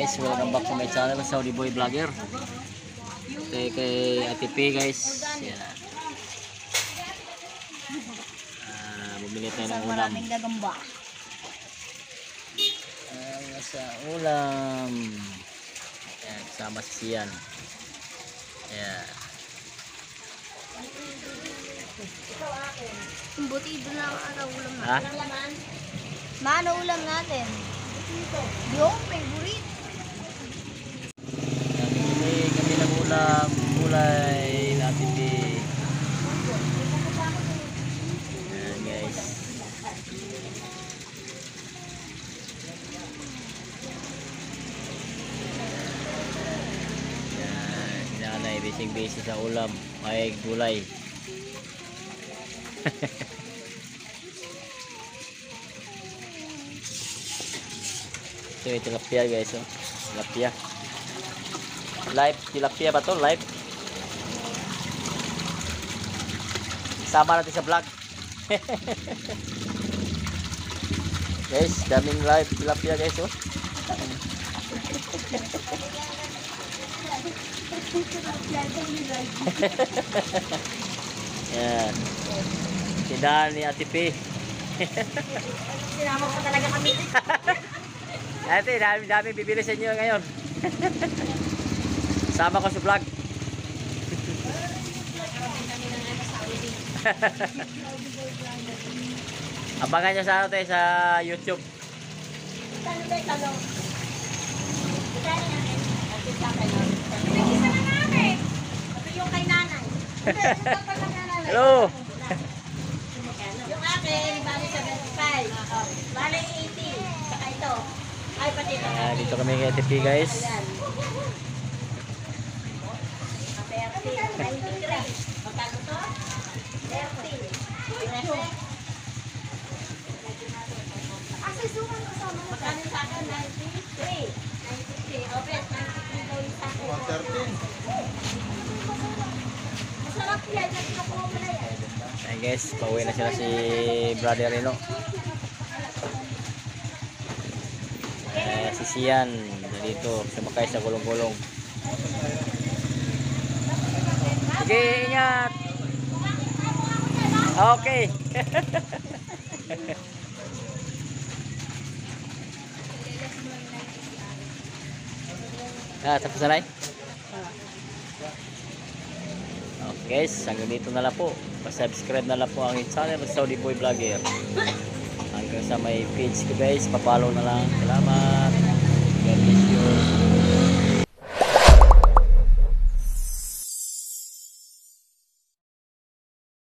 Guys, welcome back to my channel, Saudi Boy Vlogger. Kay Ate P guys. Yan. Bumili tayo ng ulam. Maraming gagamba. Sa ulam. Yan, kasama si Sian. Yan. Butido na ang araw ulam Ha? natin. Mano ulam natin? Yung favorite. Bumili kami ng ulam. Gulay na Ate P. Yan guys. Yan, sinanay busy sa ulam. May gulay. So, tilapia guys, oh. Tilapia. Live, tilapia ba to? Live. Sama natin sa vlog. Guys, daming live tilapia guys, oh. Yan. Tindahan ni Ate P. Sinama ko talaga kami. Ate, dami bibili sa inyo ngayon. Sama ko sa vlog. Abangan nyo sa ano tayo sa YouTube. Saan ba yung talong? Saan natin? Pinag-isa na namin. Sabi yung kay nanay. Hello. Yung akin, bali 75. Bali 80. Saka ito. Ay, pati ito. Dito kami kay Ate P guys. Ayan. 30. 93. Magkano to? 30. Asa sukan kasama mo? Magkano sa akin? 93. 93. Okay, 93 daw yung sa akin. 113. Masarap yan. Nakuha mo na yan. Ayan guys, pauwi na sila si Brother Rino. Si Sian dito sumakay sa gulong-gulong. Sige, ingat. Okay. Tapos na rin? Okay guys, hanggang dito na lang po. Pa-subscribe na lang po ang channel Saudi Boy Vlogger. Hanggang sa may page ko guys, papalo na lang. Salamat. God bless you.